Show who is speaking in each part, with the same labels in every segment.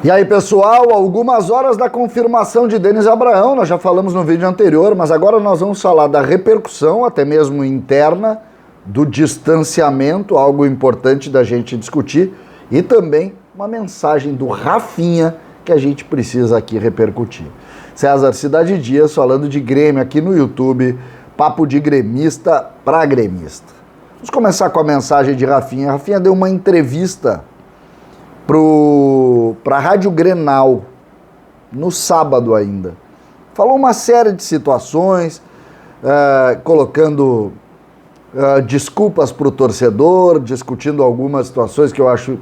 Speaker 1: E aí, pessoal, algumas horas da confirmação de Denis Abraão, nós já falamos no vídeo anterior, mas agora nós vamos falar da repercussão, até mesmo interna, do distanciamento, algo importante da gente discutir, e também uma mensagem do Rafinha que a gente precisa aqui repercutir. César Cidade Dias falando de Grêmio aqui no YouTube, papo de gremista para gremista. Vamos começar com a mensagem de Rafinha. Rafinha deu uma entrevista para a Rádio Grenal, no sábado ainda. Falou uma série de situações, colocando desculpas para o torcedor, discutindo algumas situações que eu acho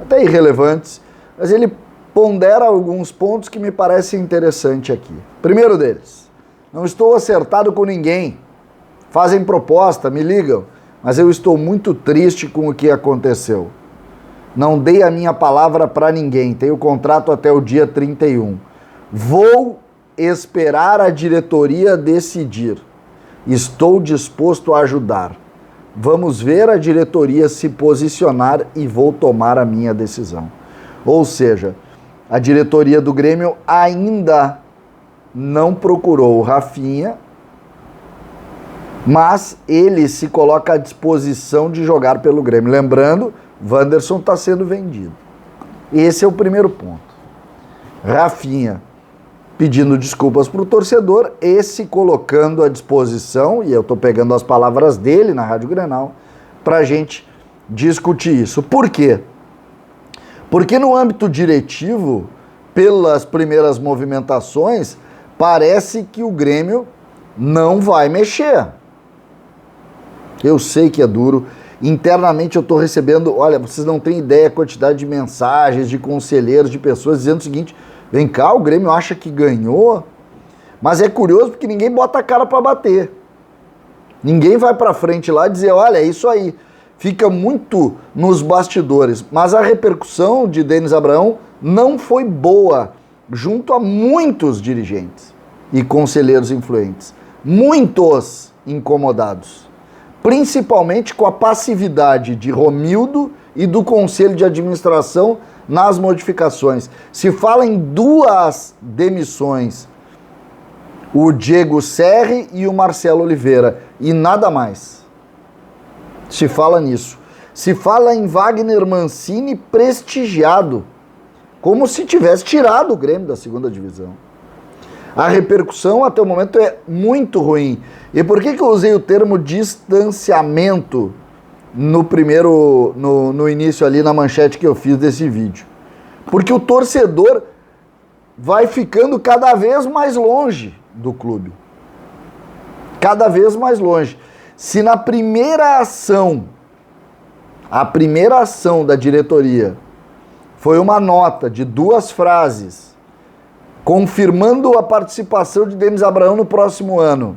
Speaker 1: até irrelevantes, mas ele pondera alguns pontos que me parecem interessantes aqui. Primeiro deles, não estou acertado com ninguém, fazem proposta, me ligam, mas eu estou muito triste com o que aconteceu. Não dei a minha palavra para ninguém, tenho contrato até o dia 31. Vou esperar a diretoria decidir. Estou disposto a ajudar. Vamos ver a diretoria se posicionar e vou tomar a minha decisão. Ou seja, a diretoria do Grêmio ainda não procurou o Rafinha, mas ele se coloca à disposição de jogar pelo Grêmio. Lembrando, Wanderson está sendo vendido. Esse é o primeiro ponto. Rafinha pedindo desculpas para o torcedor, esse colocando à disposição, e eu estou pegando as palavras dele na Rádio Grenal, para a gente discutir isso. Por quê? Porque no âmbito diretivo, pelas primeiras movimentações, parece que o Grêmio não vai mexer. Eu sei que é duro. Internamente eu estou recebendo, olha, vocês não têm ideia a quantidade de mensagens, de conselheiros, de pessoas dizendo o seguinte: vem cá, o Grêmio acha que ganhou, mas é curioso porque ninguém bota a cara para bater. Ninguém vai para frente lá e dizer, olha, é isso aí. Fica muito nos bastidores. Mas a repercussão de Denis Abraão não foi boa junto a muitos dirigentes e conselheiros influentes. Muitos incomodados. Principalmente com a passividade de Romildo e do Conselho de Administração nas modificações. Se fala em duas demissões, o Diego Serri e o Marcelo Oliveira, e nada mais. Se fala nisso. Se fala em Wagner Mancini prestigiado, como se tivesse tirado o Grêmio da segunda divisão. A repercussão até o momento é muito ruim. E por que eu usei o termo distanciamento no início ali na manchete que eu fiz desse vídeo? Porque o torcedor vai ficando cada vez mais longe do clube. Cada vez mais longe. Se na primeira ação, a primeira ação da diretoria foi uma nota de 2 frases confirmando a participação de Denis Abraão no próximo ano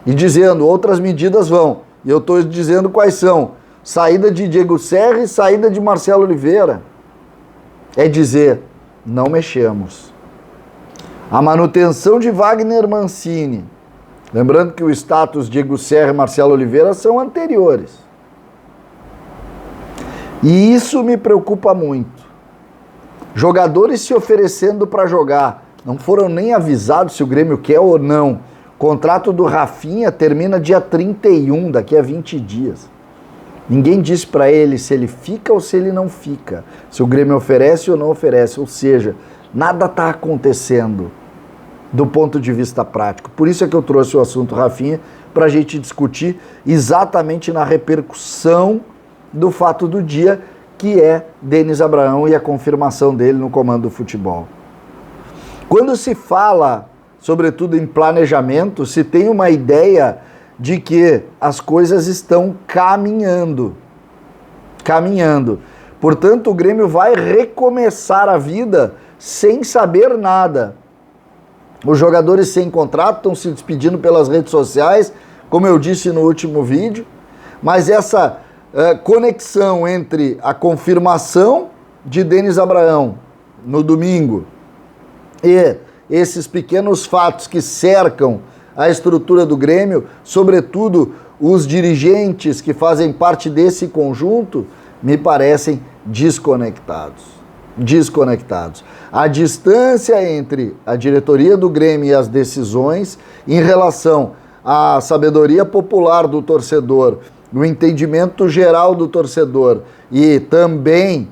Speaker 1: e dizendo outras medidas vão, e eu estou dizendo quais são: saída de Diego Serri e saída de Marcelo Oliveira, é dizer, não mexemos. A manutenção de Wagner Mancini, lembrando que o status Diego Serri e Marcelo Oliveira são anteriores, e isso me preocupa muito. Jogadores se oferecendo para jogar, não foram nem avisados se o Grêmio quer ou não. O contrato do Rafinha termina dia 31, daqui a 20 dias. Ninguém disse para ele se ele fica ou se ele não fica, se o Grêmio oferece ou não oferece, ou seja, nada está acontecendo do ponto de vista prático. Por isso é que eu trouxe o assunto Rafinha, para a gente discutir exatamente na repercussão do fato do dia, que é Denis Abraão e a confirmação dele no comando do futebol. Quando se fala, sobretudo em planejamento, se tem uma ideia de que as coisas estão caminhando. Portanto, o Grêmio vai recomeçar a vida sem saber nada. Os jogadores sem contrato estão se despedindo pelas redes sociais, como eu disse no último vídeo, mas essa conexão entre a confirmação de Denis Abraão no domingo e esses pequenos fatos que cercam a estrutura do Grêmio, sobretudo os dirigentes que fazem parte desse conjunto, me parecem desconectados. desconectados. A distância entre a diretoria do Grêmio e as decisões em relação à sabedoria popular do torcedor, o entendimento geral do torcedor e também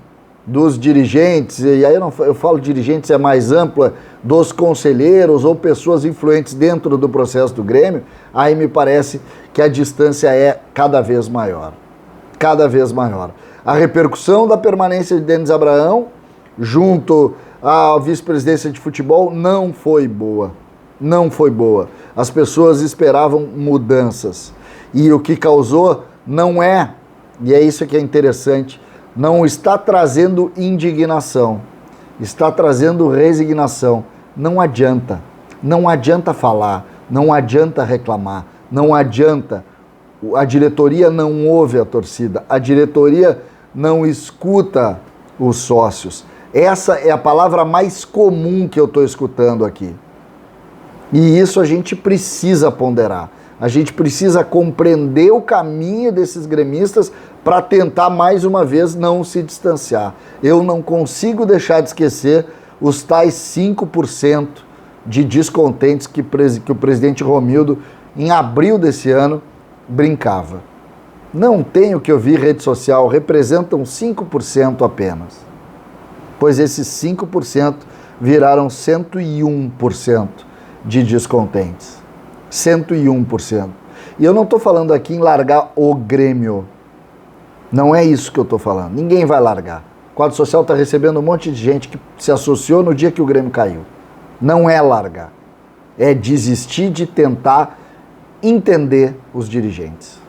Speaker 1: dos dirigentes, e aí eu falo dirigentes, é mais ampla, dos conselheiros ou pessoas influentes dentro do processo do Grêmio, aí me parece que a distância é cada vez maior. Cada vez maior. A repercussão da permanência de Denis Abraão junto à vice-presidência de futebol não foi boa. Não foi boa. As pessoas esperavam mudanças. E o que causou não é, e é isso que é interessante, não está trazendo indignação, está trazendo resignação. Não adianta falar, não adianta reclamar, não adianta. A diretoria não ouve a torcida, a diretoria não escuta os sócios. Essa é a palavra mais comum que eu estou escutando aqui. E isso a gente precisa ponderar. A gente precisa compreender o caminho desses gremistas para tentar, mais uma vez, não se distanciar. Eu não consigo deixar de esquecer os tais 5% de descontentes que o presidente Romildo, em abril desse ano, brincava. Não tenho que ouvir rede social, representam 5% apenas. Pois esses 5% viraram 101% de descontentes. 101%. E eu não estou falando aqui em largar o Grêmio. Não é isso que eu estou falando. Ninguém vai largar. O quadro social está recebendo um monte de gente que se associou no dia que o Grêmio caiu. Não é largar. É desistir de tentar entender os dirigentes.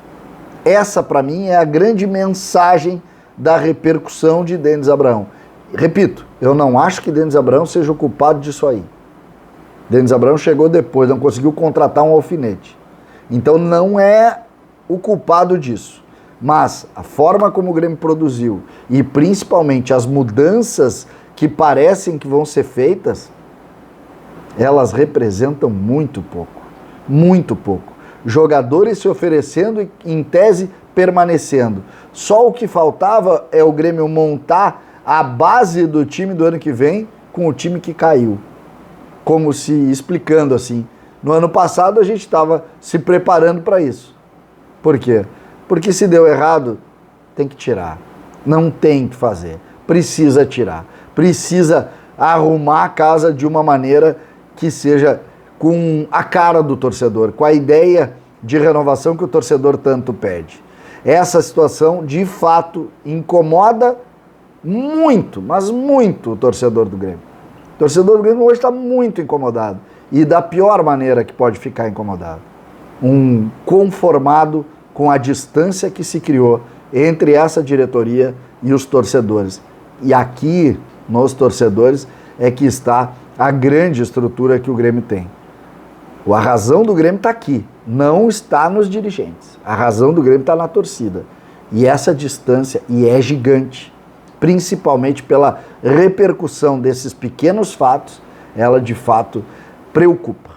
Speaker 1: Essa, para mim, é a grande mensagem da repercussão de Denis Abraão. Repito, eu não acho que Denis Abraão seja o culpado disso aí. Denis Abraão chegou depois, não conseguiu contratar um alfinete. Então não é o culpado disso. Mas a forma como o Grêmio produziu e principalmente as mudanças que parecem que vão ser feitas, elas representam muito pouco. Muito pouco. Jogadores se oferecendo e, em tese, permanecendo. Só o que faltava é o Grêmio montar a base do time do ano que vem com o time que caiu. Como se explicando assim. No ano passado a gente estava se preparando para isso. Por quê? Porque se deu errado, tem que tirar. Não tem que fazer. Precisa tirar. Precisa arrumar a casa de uma maneira que seja com a cara do torcedor, com a ideia de renovação que o torcedor tanto pede. Essa situação, de fato, incomoda muito, mas muito o torcedor do Grêmio. O torcedor do Grêmio hoje está muito incomodado. E da pior maneira que pode ficar incomodado. Conformado com a distância que se criou entre essa diretoria e os torcedores. E aqui, nos torcedores, é que está a grande estrutura que o Grêmio tem. A razão do Grêmio está aqui, não está nos dirigentes. A razão do Grêmio está na torcida. E essa distância, e é gigante, principalmente pela repercussão desses pequenos fatos, ela de fato preocupa.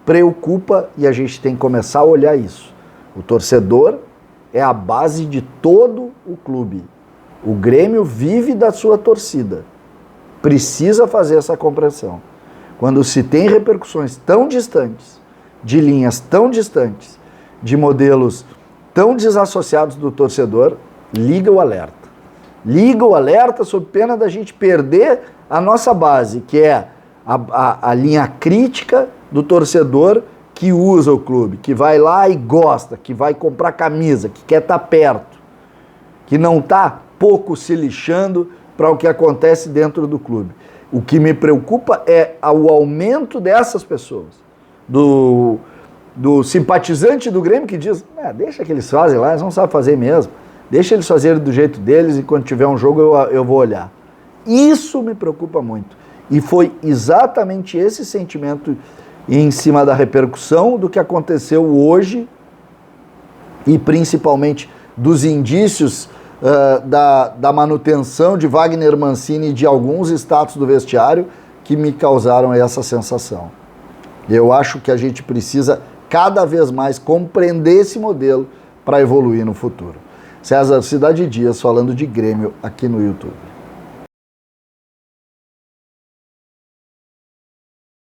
Speaker 1: Preocupa e a gente tem que começar a olhar isso. O torcedor é a base de todo o clube. O Grêmio vive da sua torcida. Precisa fazer essa compreensão. Quando se tem repercussões tão distantes, de linhas tão distantes, de modelos tão desassociados do torcedor, liga o alerta. Liga o alerta sob pena da gente perder a nossa base, que é a linha crítica do torcedor que usa o clube, que vai lá e gosta, que vai comprar camisa, que quer estar perto, que não está pouco se lixando para o que acontece dentro do clube. O que me preocupa é o aumento dessas pessoas, do simpatizante do Grêmio que diz, deixa que eles fazem lá, eles não sabem fazer mesmo, deixa eles fazerem do jeito deles e quando tiver um jogo eu vou olhar. Isso me preocupa muito. E foi exatamente esse sentimento em cima da repercussão do que aconteceu hoje e principalmente dos indícios da manutenção de Wagner Mancini e de alguns status do vestiário que me causaram essa sensação. Eu acho que a gente precisa cada vez mais compreender esse modelo para evoluir no futuro. César Cidade Dias falando de Grêmio aqui no YouTube.